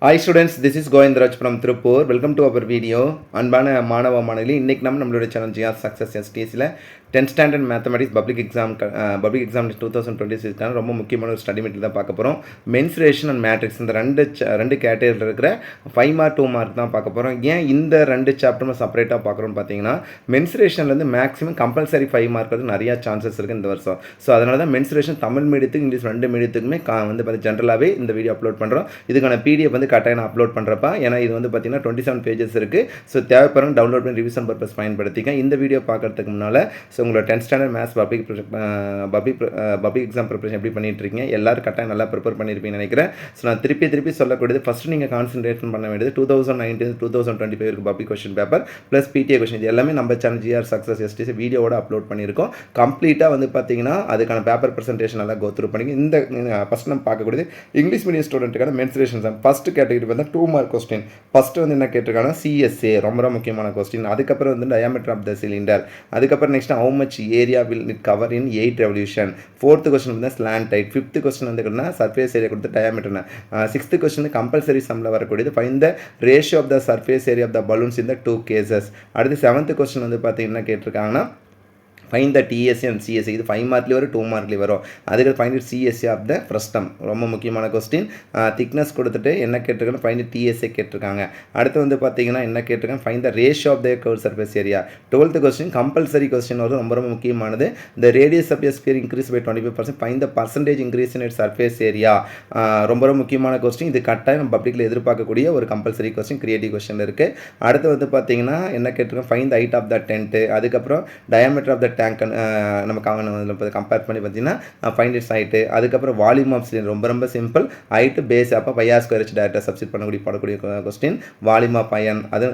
Hi students, this is Govindraj from Tirupur. Welcome to our video. அன்பான மாணவ மாணவிகளே, இன்னைக்கு நம்மளோட channel GR Success STSல 10th standard mathematics public exam 2026 ரொம்ப முக்கியமான ஒரு ஸ்டடி மெட்டீரியல் தான் பார்க்க போகிறோம். மென்சுரேஷன் அண்ட் மேட்ரிக்ஸ் இந்த ரெண்டு கேட்டகரியில் இருக்கிற 5 மார்க் 2 மார்க் தான் பார்க்க போகிறோம். ஏன் இந்த ரெண்டு சாப்டரும் செப்பரேட்டாக பார்க்குறோம்னு பார்த்தீங்கன்னா, மென்சுரேஷன்லேருந்து மேக்ஸிமம் கம்பல்சரி 5 மார்க் வந்து நிறையா சான்சஸ் இருக்குது இந்த வருஷம். ஸோ அதனால தான் மென்சுரேஷன் தமிழ் மீடியத்துக்கு இங்கிலீஷ் ரெண்டு மீடியத்துக்குமே வந்து பார்த்து ஜென்ரலாகவே இந்த வீடியோ அப்லோட் பண்ணுறோம். இதுக்கான PDF வந்து கட்டாயம் அப்லோட் பண்ணுறப்பா, ஏன்னா இது வந்து பார்த்தீங்கன்னா 27 பேஜஸ் இருக்குது. ஸோ தேவைப்படுறவங்க டவுன்லோட் பண்ணி ரிவிஷன் பர்பஸ் பயன்படுத்திக்க. இந்த வீடியோ பார்க்குறதுக்கு முன்னால் ஸோ உங்களோட 10th standard maths public exam preparation எப்படி பண்ணிட்டு இருக்கீங்க, எல்லாரும் கட்டாயம் நல்லா ப்ரிப்பேர் பண்ணியிருப்பீங்கன்னு நினைக்கிறேன். ஸோ நான் திருப்பி சொல்லக்கூடியது ஃபஸ்ட்டு நீங்கள் கான்சன்ட்ரேஷன் பண்ண வேண்டியது 2019 2025 இருக்குது public question paper plus PTA question. இது எல்லாமே நம்ம சேனல் GR Success STS வீடியோவோட அப்லோட் பண்ணியிருக்கோம். கம்ப்ளீட்டாக வந்து பார்த்தீங்கன்னா அதுக்கான பேப்பர் ப்ரெசன்டேஷன் எல்லாம் கோத்ரூ பண்ணி இந்த ஃபஸ்ட் நம்ம பார்க்கக்கூடியது இங்கிலீஷ் மீடியம் ஸ்டூடெண்ட்டுக்கான மென்சுரேஷன் தான். ஃபஸ்ட்டு கேட்டகரி வந்து 2 மார்க் கொஸ்டின். ஃபஸ்ட்டு வந்து என்ன கேட்டிருக்காங்கன்னா CSA ரொம்ப முக்கியமான கொஸ்டின். அதுக்கப்புறம் வந்து டயாமீட்டர் ஆஃப் த சிலிண்டர். அதுக்கப்புறம் next how much area will it cover in 8 revolution. 4th question வந்து ஸ்லாண்ட் டைட். 5th கொஸ்டின் வந்து சர்ஃபேஸ் ஏரியா கொடுத்து டயாமீட்டர்னா. 6th கொஸ்டின் கம்பல்சரி சம்மில் வரக்கூடியது find the ratio of the surface area of the balloons in the 2 cases. அடுத்து 7th question வந்து பார்த்தீங்கன்னா கேட்டிருக்காங்கன்னா find the TSA and CSA. இது 5 மார்க்லேயும் வரும் 2 மார்க்லேயும் வரும். அதுக்கு fine CSA of the frustum ரொம்ப முக்கியமான கொஸ்டின். திக்னஸ் கொடுத்துட்டு என்ன கேட்டிருக்காங்க, ஃபைன் TSA கேட்டிருக்காங்க. அடுத்து வந்து பார்த்தீங்கன்னா என்ன கேட்டிருக்காங்க, find the ratio of the curve surface area. 12th question compulsory question வரும், ரொம்ப முக்கியமானது. The radius of sphere increase by 25%, find the percentage increase in it surface area. ரொம்ப முக்கியமான கொஸ்டின். இது கட்டாயம் பப்ளிக்கில் எதிர்பார்க்கக்கூடிய ஒரு கம்பல்சரி கொஸ்டின், கிரியேட்டிவ் கொஸ்டின் இருக்குது. அடுத்து வந்து பார்த்தீங்கன்னா என்ன கேட்டிருக்காங்க, find the height of the tent. அதுக்கப்புறம் டயாமீட்டர் ஆஃப் த டேங்க் நம்ம கம்பேர் பண்ணி பார்த்தீங்கன்னா ஃபைண்ட் இட்ஸ் ஹைட்டு. அதுக்கப்புறம் வால்யூம் ஆஃப் சிலிண்டர் ரொம்ப சிம்பிள். ஹைட்டு பேஸ் அப்போ பையார் ஸ்கொயர் வச்சு டேரக்டாக சப்ஸ்டிட் பண்ணக்கூடிய கொஸ்டின். Volume of iron. அது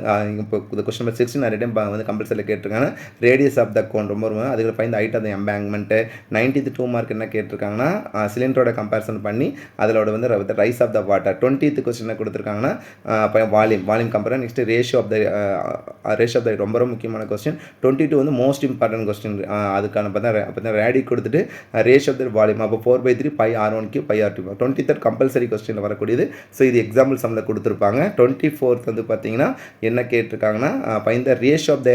இப்போ கொஸ்டின் நம்பர் 16 நிறைய டைம் வந்து கம்பல்சரியில் கேட்டிருக்காங்க. ரேடியஸ் ஆஃப் த கோன் ரொம்ப அதுக்கு find height of the embankment. 90th 2 mark என்ன கேட்டிருக்காங்கன்னா சிலிண்டரோட கம்பேரிசன் பண்ணி அதோட வந்து rise of the water. 20th question கொடுத்துருக்காங்கன்னா volume compare. Next ratio of the ரொம்ப முக்கியமான கொஸ்டின். 22 வந்து மோஸ்ட் இம்பார்ட்டன்ட் கொஸ்டின். அதுக்கான பார்த்தா ரேடி கொடுத்துட்டு ரேஷியோ ஆஃப் த வால்யூம் அப்போ 4/3 by R1 by R2. 23rd compulsory கொஸ்டினில் வரக்கூடியது. ஸோ இது எக்ஸாம்பிள் சம்மில் கொடுத்துருப்பாங்க. 24th வந்து பார்த்தீங்கன்னா என்ன கேட்டிருக்காங்கன்னா find the ratio of the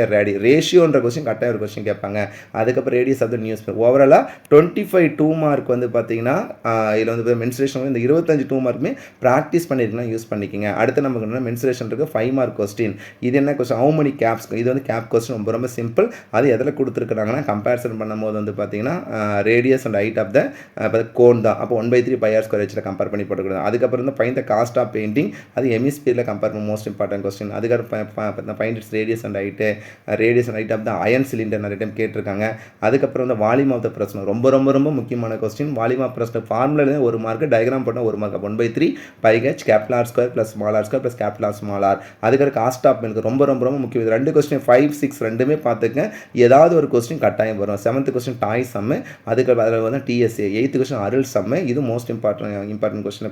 ரேஷியோன்ற கொஸ்டின் கட்டாயம் ஒரு கொஸ்டின் கேட்பாங்க. அதுக்கப்புறம் radius of the newspaper. ஓவராலாக 25 2 மார்க் வந்து பார்த்தீங்கன்னா இதில் வந்து மென்சுரேஷன் இந்த 25 2 மார்க்குமே ப்ராக்டிஸ் பண்ணியிருக்கலாம், யூஸ் பண்ணிக்கோங்க. அடுத்து நமக்கு மென்சுரேஷன் இருக்குது 5 மார்க் கொஸ்டின். இது என்ன கொஸ்டின், ஹவு மெனி கேப்ஸ். இது வந்து கேப் கொஸ்டின் ரொம்ப சிம்பிள். அது எதில் கொடுத்துருக்குறாங்கன்னா கம்பேரிசன் பண்ணும்போது வந்து பார்த்தீங்கன்னா radius and height of the cone தான். அப்போ 1/3 பையார் ஸ்கொயர் வச்சு கம்பேர் பண்ணி போட்டுக்கூடாது. அதுக்கப்புறம் வந்து find the cost of painting. அது ஹெமிஸ்பியரில் கம்பேர் பண்ண மோஸ்ட் இம்பார்ட்டன்ட் கொஸ்டின். அதுக்கப்புறம் find its radius and height of the iron cylinder நிறைய டைம் கேட்டிருக்காங்க. அதுக்கப்புறம் வந்து வால்யூம் ஆஃப் த பிரஸ்னர் ரொம்ப முக்கியமான question. Volume of frustum formula ஒரு மார்க், டயக்ராம் போட்டால் ஒரு mark. 1/3 πh capital R square plus small R square plus capital R small R. அதுக்கப்புறம் காஸ்ட் ஆஃப் மில்க் ரொம்ப முக்கியம். இது ரெண்டு கொஸ்டின் 5 6 ரெண்டுமே பார்த்துக்க. ஏதாவது ஒரு கொஸ்டின் கட்டாயம் வரும். 7th கொஸ்டின் டாய் சம்மு. அதுக்கு அதில் வந்து TSA. 8th கொஸ்டின் அருள் சம்மு. இது மோஸ்ட் இம்பார்ட்டன்ட் கொஸ்டினை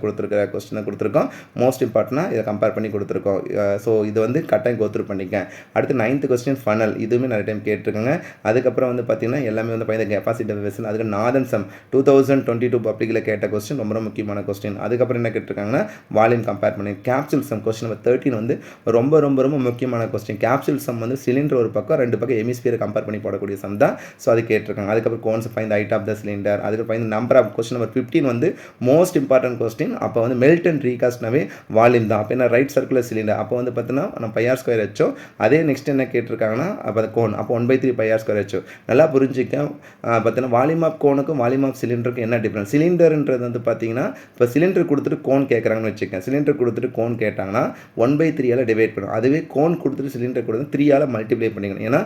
கொடுத்துருக்கோம். மோஸ்ட் இம்பார்ட்டனாக இதை கம்பேர் பண்ணி கொடுத்துருக்கோம். ஸோ இது வந்து கட்டாயம் கோத்ரூ பண்ணிக்க. அடுத்து 9th கொஸ்டின் ஃபனல். இதுவுமே நிறைய டைம் கேட்டிருக்காங்க. அதுக்கப்புறம் வந்து பார்த்தீங்கன்னா எல்லாமே வந்து பார்த்தீங்கன்னா கெப்பாசிட்டி வெசல். அதுக்கு நார்தன் சம் 2022 பப்ளிக்கில் கேட்ட கொஸ்டின் ரொம்ப முக்கியமான கொஸ்டின். அதுக்கப்புறம் என்ன கேட்டிருக்காங்கன்னா வால்யூம் கம்பேர் பண்ணி. கேப்சூல் சம் கொஸ்டின் நம்பர் 13 வந்து ரொம்ப முக்கியமான கொஸ்டின். கேப்சூல் சம் வந்து சிலிண்டர் ஒரு பக்கம், ரெண்டு பக்கம் ஹெமிஸ்பியரை கம்பேர் பண்ணி போடக்கூடிய சம் தான். ஸோ அது கேட்டிருக்காங்க. அதுக்கப்புறம் cones find height of the cylinder. அதுக்கப்புறம் find number of question number 15 வந்து மோஸ்ட் இம்பார்ட்டன்ட் கொஸ்டின். அப்போ வந்து மெல்ட் அண்ட் ரீகாஸ்ட்னாவே வால்யூம் தான். அப்போ என்ன ரைட் சர்க்குலர் சிலிண்டர். அப்போ வந்து பார்த்தீங்கன்னா நம்ம பையார் ஸ்கொயர் வச்சோம். அதே நெக்ஸ்ட் என்ன கேட்டிருக்காங்கன்னா அப்போ கோன். அப்போ 1/3 பையார் ஸ்கொயர் வச்சோம். நல்லா புரிஞ்சிக்க. பார்த்தீங்கன்னா வால்யூம் ஆஃப் கோனுக்கும் வால்யூம் ஆஃப் சிலிண்டருக்கும் என்ன டிஃப்ரென்ஸ். சிலிண்டர்ன்றது வந்து பார்த்தீங்கன்னா இப்போ சிலிண்டர் கொடுத்துட்டு கோன் கேட்குறாங்கன்னு வச்சுக்கேன். சிலிண்டர் கொடுத்துட்டு கோன் கேட்டாங்கன்னா 1/3 டிவைட் பண்ணும். அதுவே கோன் கொடுத்துட்டு சிலிண்டர் கொடுத்து 3 மல்டிப்ளை பண்ணிக்கணும். ஏன்னா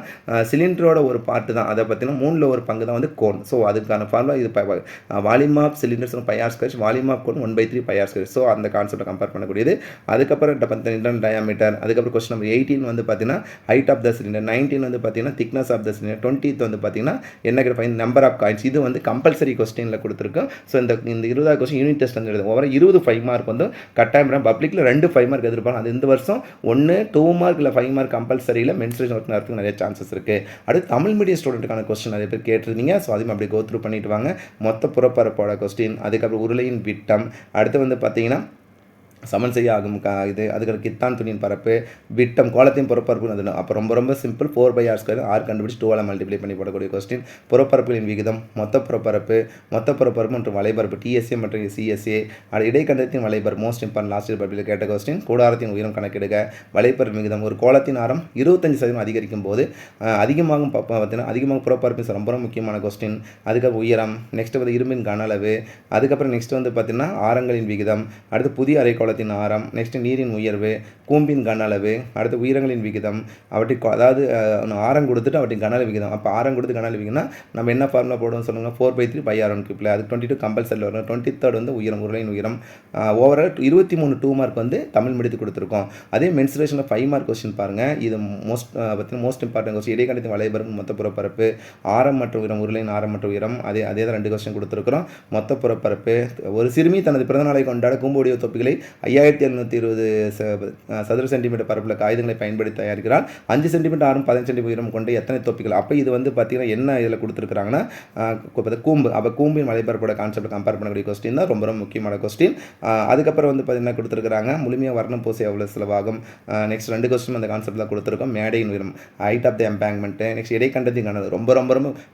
சிலிண்டரோட ஒரு பார்ட்டு தான். அதை பார்த்தீங்கன்னா 3ல் ஒரு பங்கு தான் வந்து கோன். ஸோ அதுக்கான ஃபார்முலா இது volume of cylinders pi r square, volume of cone 1/3 pi r square. So அந்த கான்செப்டை கம்பேர் பண்ணக்கூடியது. அதுக்கப்புறம் பார்த்தீங்கன்னா டயாமீட்டர். அதுக்கப்புறம் கொஸ்டின் நம்பர் 18 வந்து பார்த்தீங்கன்னா ஹைட் ஆஃப் த சிலிண்டர். 19 வந்து பார்த்தீங்கன்னா thickness of the cylinder. 20th வந்து பார்த்தீங்கன்னா என்ன ஃபைண்ட் நம்பர் ஆஃப் காயின்ஸ். இது வந்து கம்பல்சரி கொஸ்டினில் கொடுத்துருக்கோம். ஸோ இந்த 20th கொஸ்டின் யூனிட் டெஸ்ட் வந்து எழுதும். ஓவரால் 20 5 மார்க் வந்து கட்டாயம் பப்ளிக்கில் 2 5 மார்க் எதிர்ப்பாங்க. அது இந்த வருஷம் 1 2 மார்க் இல்லை 5 மார்க் கம்பல்சரியில் மென்சுரேஷன் ஒர்க் நடத்துக்கு நிறைய சான்சஸ் இருக்குது. அடுத்து தமிழ் மீடியம் ஸ்டூடெண்ட்டுக்கான கொஸ்டின் நிறைய பேர் கேட்டிருந்தீங்க. ஸோ அதையும் அப்படி கோத்ரூ பண்ணிட்டு வாங்க. மொத்த புறப்பரப்போட கொஸ்டின். அதுக்கப்புறம் உருளையின் விட்டம். அடுத்து வந்து பார்த்தீங்கன்னா சமன் செய்ய ஆகும் இது அதுக்கு கித்தான் துணியின் பரப்பு விட்டம் கோலத்தின் புறப்பரப்பு அது அப்போ ரொம்ப சிம்பிள் 4/r² ஆர் கண்டுபிடிச்சி 2ஆல் மல்டிப்ளை பண்ணி போடக்கூடிய கொஸ்டின். புறப்பரப்புகளின் விகிதம் மொத்த புறப்பரப்பு மற்றும் வலைபரப்பு டிஎஸ்ஏ மற்றும் சிஎஸ்ஏ இடைக்கண்டத்தின் வலைபரப்பு most important last year public கேட்ட கொஸ்டின். கூடாரத்தின் உயரம் கணக்கெடுக்க வலைப்பரப்பு விகிதம் ஒரு கோலத்தின் ஆரம் 25% அதிகரிக்கும் போது அதிகமாகும் பார்த்தீங்கன்னா அதிகமாக புறப்பரப்பு ரொம்ப முக்கியமான கொஸ்டின். அதுக்கப்புறம் உயரம், நெக்ஸ்ட் வந்து இரும்பின் கன அளவு, அதுக்கப்புறம் நெக்ஸ்ட் வந்து பார்த்தீங்கன்னா ஆரங்களின் விகிதம், அடுத்து புதிய அரைக்கோளத்தின் ஆரம், நெக்ஸ்ட் நீரின் உயர்வு, கூம்பின் கன அளவு, அடுத்து உயரங்களின் விகிதம், அவற்றுக்கு அதாவது ஆரம் கொடுத்துட்டு அவற்றின் கன அளவு விகிதம். அப்போ ஆரம் கொடுத்து கன அளவு விகிதம்னா நம்ம என்ன ஃபார்முலா போடுவோம் சொல்லுங்க, 4/3 அது 22 கம்பல்சரி வரும். 23rd வந்து உயரம் உருளையின் உயரம். ஓவரால் 23 2 மார்க் வந்து தமிழ் முடித்து கொடுத்துருக்கோம். அதே மென்சுரேஷனில் 5 மார்க் கொஸ்டின் பாருங்கள். இது மோஸ்ட் இம்பார்ட்டன்ட் கொஸ்டின். இடைக்கண்டத்தின் வலைபரப்பு மொத்த புறப்பரப்பு ஆரம் மற்றும் உயரம் உருளையின் ஆரம் மற்றும் உயரம் அதே தான் 2 கொஸ்டின் கொடுத்துருக்குறோம். மொத்த புறப்பரப்பு ஒரு சிறுமி தனது பிறந்தநாளை கொண்டாட கூம்புடைய தொப்பிகளை 5720 சதுர சென்டிமீட்டர் பரப்பில் காகிதங்களை பயன்படுத்தி தயாரிக்கிறார். 5 சென்டிமீட்டர் ஆரம் 15 சென்டிமீட்டர் உயரம் கொண்ட எத்தனை தொப்பிகள். அப்போ இது வந்து பார்த்தீங்கன்னா என்ன இதில் கொடுத்துருக்காங்கன்னா கூம்பு. அப்போ கூம்பின் மலைப்பரப்போட கான்செப்ட் கம்பேர் பண்ணக்கூடிய கொஸ்டின் தான் ரொம்ப முக்கியமான கொஸ்டின். அதுக்கப்புறம் வந்து பார்த்தீங்கன்னா கொடுத்துருக்காங்க முழுமையாக வர்ணம் பூசை எவ்வளோ செலவாகும். நெக்ஸ்ட் 2 கொஸ்டின் அந்த கான்செப்ட் தான் கொடுத்துருக்கோம். மேடையின் உயரம், ஹைட் ஆஃப் த எம்பேங்க்மெண்ட், நெக்ஸ்ட் இடைக்கண்டத்தின் கணக்கு ரொம்ப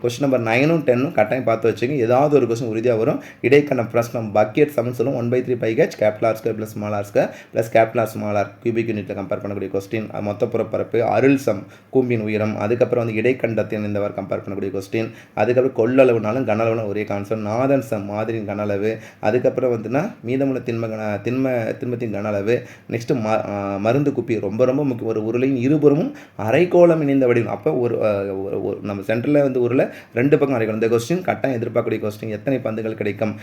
கொஸ்டின் நம்பர் 9 10 கட்டாயம் பார்த்து வச்சுங்க. ஏதாவது ஒரு கொஸ்டின் உறுதியாக வரும். இடைக்கண்டம் ப்ளஸ் நம்ம பக்கெட் சமன் சொல்லுவோம் 1/3 πh capital R square plus small R square plus capital R small R cubic யூனிட்டில் கம்பேர் பண்ணக்கூடிய கொஸ்டின். மொத்த புறப்பரப்பு அருள் சம் கூம்பின் உயரம். அதுக்கப்புறம் வந்து இடைக்கண்டத்தின் இந்த வாரம் கம்பேர் பண்ணக்கூடிய கொஸ்டின். அதுக்கப்புறம் கொள்ளளவுனாலும் கன அளவுனாலும் ஒரே கான்செப்ட். நாதன் சம் மாதிரியின் கன அளவு. அதுக்கப்புறம் வந்துன்னா மீதமுள்ள திண்மத்தின் கன அளவு. நெக்ஸ்ட் மருந்து குப்பி ரொம்ப முக்கியம். ஒரு உருளையின் இருபுறமும் அரைக்கோளம் இணைந்த வடிவம். அப்போ ஒரு நம்ம சென்டரில் வந்து உருளை 2 பக்கம் அரைக்கோளம். இந்த கொஸ்டின் கட்டாயம் எதிர்பார்க்கக்கூடிய கொஸ்டின். எத்தனை பந்துகள் கிடைக்கும்.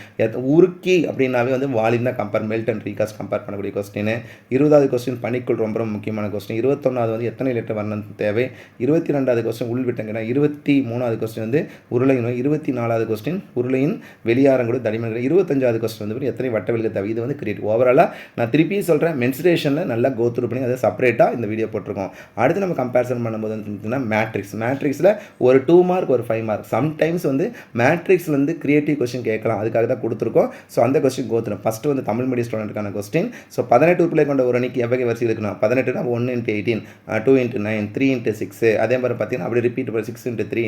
உருக்கி அப்படின்னாவே வந்து வால்யூம் தான் compare melt and recast compare பண்ணக்கூடிய கொஸ்டின். 20வது கொஸ்டின் பனிக்குள் ரொம்ப முக்கியமான கொஸ்டின். 21வது வந்து எத்தனை லிட்டர் வர்ணம் தேவை. 22வது கொஸ்டின் உள்விட்டங்க. 23வது கொஸ்டின் வந்து உருளை நோய். 24வது கொஸ்டின் உருளையின் வெளியாரங்களோட தடிமன்கள். 25வது கொஸ்டின் வந்து எத்தனை வட்ட வெளிகள் தேவை. இது வந்து கிரியேட். ஓவராலாக நான் திருப்பி சொல்கிறேன், மென்சுரேஷனில் நல்லா கோத்ரூ பண்ணி அதை செப்பரேட்டாக இந்த வீடியோ போட்டிருக்கோம். அடுத்து நம்ம கம்பேரிசன் பண்ணும்போது வந்து மேட்ரிக்ஸில் ஒரு 2 மார்க் ஒரு 5 மார்க். சம்டைம்ஸ் வந்து மேட்ரிக்ஸில் வந்து கிரியேட்டிவ் கொஸ்டின் கேட்கலாம். அதுக்காக தான் கொடுத்துருக்கோம். ஸோ அந்த கொஸ்டின் கோத்துரும். ஃபஸ்ட்டு வந்து தமிழ் மீடியம் ஸ்டூடெண்ட்டுக்கான கொஸ்டின். ஸோ 18 உறுப்புகளை கொண்ட ஒரு அணிக்கு எவ்வகை வரிசை இருக்கணும். 18னா 1 × 18, 2 × 9, 3 × 6. அதே மாதிரி பார்த்தீங்கன்னா அப்படி ரிப்பீட் 6 × 3,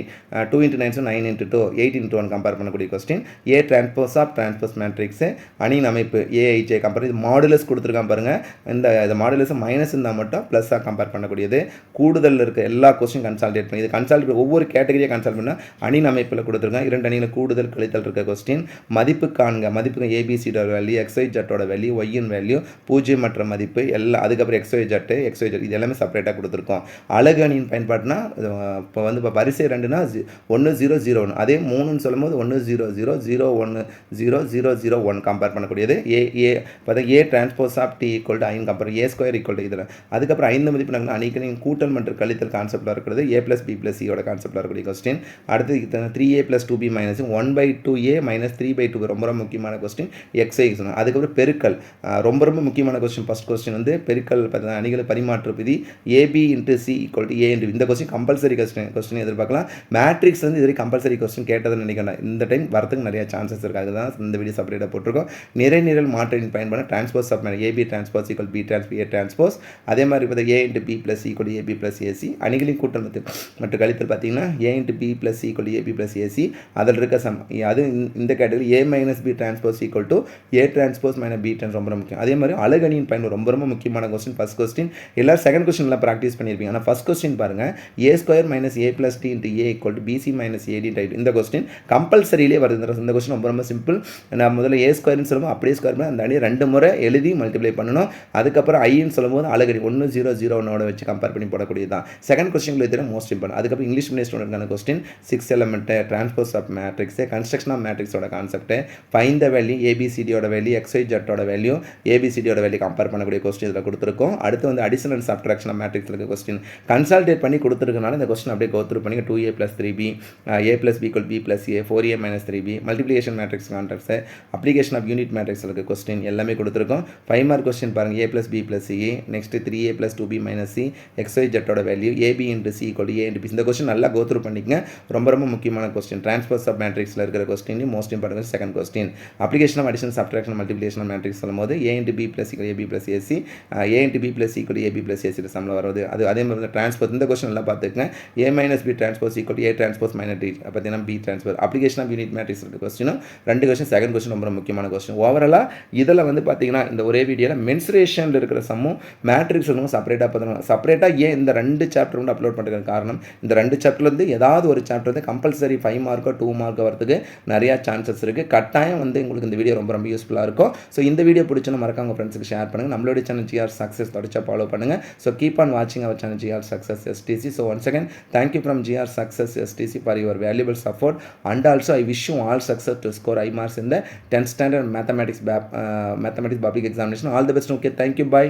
2 × 9 9 × 2, 8 × 1 கம்பேர் பண்ணக்கூடிய question. A transpose of transpose matrix அணியின் அமைப்பு ஏஐஜே கம்பேர். இது மாடுலஸ் கொடுத்துருக்கான் பாருங்கள். இந்த மாடுலஸ் மைனஸ் இருந்தால் மட்டும் ப்ளஸ்ஸாக கம்பேர் பண்ணக்கூடியது. கூடுதல் இருக்க எல்லா கொஸ்டின் கன்சால்டேட் பண்ணி இது கன்சால்டேட் ஒவ்வொரு கேட்டகரியாக கன்சால்ட் பண்ணால் அணியின் அமைப்பில் கொடுத்துருக்காங்க. 2 அணியில் கூடுதல் கழித்தல் இருக்க கொஸ்டின். மதிப்பு காண்க. மதிப்புக்கு ஏபிசியோட வேல்யூ, XYZ வேல்யூ, ஒய்யின் வேல்யூ, 0 மற்ற மதிப்பு எல்லாம். அதுக்கப்புறம் XYZ இது எல்லாமே செப்பரேட்டாக கொடுத்துருக்கோம். அழகு அணியின் பயன்பாடுனா இப்போ வந்து இப்போ வரிசை 2னா 1 0 0 1. அதே 3ன்னு சொல்லும்போது 1 0 0 0 1 0 0 0 1 கம்பேர் பண்ணக்கூடியது. A transpose of T equal to ஐன் கம்பேர் A² ஈக்குவல் டு இதில். அதுக்கப்புறம் 5 மதிப்பு நாங்கள் அணிகளின் கூட்டல் மற்றும் கழித்தல் கான்செப்டாக இருக்கிறது. A + B + C கான்செப்டாக இருக்கக்கூடிய கொஸ்டின். அடுத்து 3A + 2B - 1/2A - 3/2 ரொம்ப முக்கியமான கொஸ்டின். XY. அதுக்கப்புறம் பெருக்கல் ரொம்ப முக்கியமான கொஸ்டின். ஃபர்ஸ்ட் கொஸ்டின் வந்து பெருக்கல் அணிகளை பரிமாற்று விதி AB × C = A. இந்த கொஸ்டின் கம்பல்சரி கொஸ்டின் எதிர்பார்க்கலாம். மேட்ரிக்ஸ் வந்து இதுவரை கம்பல்சரி கொஸ்டின் கேட்டதுன்னு நினைக்கிறேன். இந்த டைம் வரதுக்கு நிறைய சான்சஸ் இருக்குது. அதுதான் இந்த வீடியோ செப்பரேட்டாக போட்டிருக்கோம். நிரல் மாற்றின் பயன்பட transpose of AB transpose = B A transpose. அதே மாதிரி இப்போ A × B + C = AB + AC. அணிகளின் கூட்டல் மற்றும் கழித்தல் பார்த்தீங்கன்னா A × B + C = AB + AC. அதில் இருக்க அது இந்த category A - B transpose = A transpose - B trans ரொம்ப முக்கியம். அதே மாதிரி அழகணியின் பயன் ரொம்ப முக்கியமான கொஸ்டின். ஃபர்ஸ்ட் கொஸ்டின் எல்லாரும் செகண்ட் கொஸ்டின் எல்லாம் ப்ராக்டிஸ் பண்ணியிருப்பீங்க. ஆனால் ஃபர்ஸ்ட் கொஸ்டின் பாருங்கள். A² - A + T × A = BC - AD. இந்த கொஸ்டின் கம்பல்சரியிலே வருது. இந்த கொஸ்டின் ரொம்ப சிம்பிள். நான் முதல்ல A² சொல்லும்போது அப்படியே ஸ்கொயர் பண்ணி அந்த அணியை 2 முறை எழுதி மல்டிப்ளை பண்ணணும். அதுக்கப்புறம் ஐன்னு சொல்லும்போது அழகணி 1 0 0 1 வச்சு கம்பேர் பண்ணி போடக்கூடியது தான். செகண்ட் கொஸ்டின் தெரியும் மோஸ்ட் இம்பார்ட்டன்ட். அதுக்கப்புறம் இங்கிலீஷ் மீடியம் ஸ்டூடெண்ட்கான question 6 element transpose of matrix construction of மேட்ரிக்ஸோட கான்செப்ட் ஃபைண்ட் த வேல்யூ ABCDயோட வேல்யூ XYZ வேல்யூ ABCDயோட வேல்யூ கம்பேர் பண்ணக்கூடிய கொஸ்டின் இதில் கொடுத்துருக்கோம். அடுத்து வந்து addition and subtraction of matrix இருக்க கொஸ்டின் கன்சால்டேட் பண்ணி கொடுத்துருக்கனால இந்த கொஸ்டின் அப்படியே கோத்ரூ பண்ணி 2A + 3B A + B = B + A 4A - 3B multiplication matrix concepts application of unit matrix இருக்க கொஸ்டின் எல்லாமே கொடுத்துருக்கோம். 5 மார்க் கொஸ்டின் பாருங்கள். A + B + C next 3A + 2B - C XYZ value AB × C = A × B. இந்த question நல்லா go through பண்ணிக்கங்க. ரொம்ப முக்கியமான question. Transpose of மேட்ரிக்ஸில் இருக்கிற question most important second question. Application of addition subtraction multiplication of matrix சொல்லும்போது A A into B plus equal AB plus AC, A into B plus equal AB plus AC சம்மில் வருது. அது அதே மாதிரி வந்து transpose இந்த கொஸ்டின் எல்லாம் பார்த்துக்கங்க. A minus B transpose equal to A transpose minus D பார்த்தீங்கன்னா B transpose application of unit matrix இருக்க கொஸ்டினும் 2 கொஸ்டின். செகண்ட் கொஸ்டின் ரொம்ப முக்கியமான கொஸ்டின். ஓவராலாக இதில் வந்து பார்த்தீங்கன்னா இந்த ஒரே வீடியோவில் மென்சுரேஷனில் இருக்கிற சம்மும் மேட்ரிக்ஸ் வந்து செப்பரேட்டாக ஏன் இந்த 2 சாப்டர் வந்து அப்லோட் பண்ணுறதுக்கு காரணம், இந்த 2 சாப்டர்லேருந்து ஏதாவது ஒரு சாப்டர் வந்து கம்பல்சரி 5 மார்க்கோ 2 மார்க்கோ வரதுக்கு நிறையா சான்சஸ் இருக்குது. கட்டாயம் வந்து உங்களுக்கு இந்த வீடியோ ரொம்ப ரொம்ப யூஸ்ஃபுல்லாக இருக்கும். ஸோ இந்த வீடியோ பிடிச்சுன்னா மறக்காம உங்கள் ஃப்ரெண்ட்ஸுக்கு ஷேர் பண்ணுங்கள். நம்மளுடைய சேனல் GR Success தொடர்ச்சியாக ஃபாலோ பண்ணுங்கள். ஸோ கீப் ஆன் வாட்சிங் our channel GR Success STC. So once again, thank you from GR Success STC for your valuable support, and also I wish you all success to score high marks in the 10th standard mathematics public examination. All the best. Okay, thank you. Bye.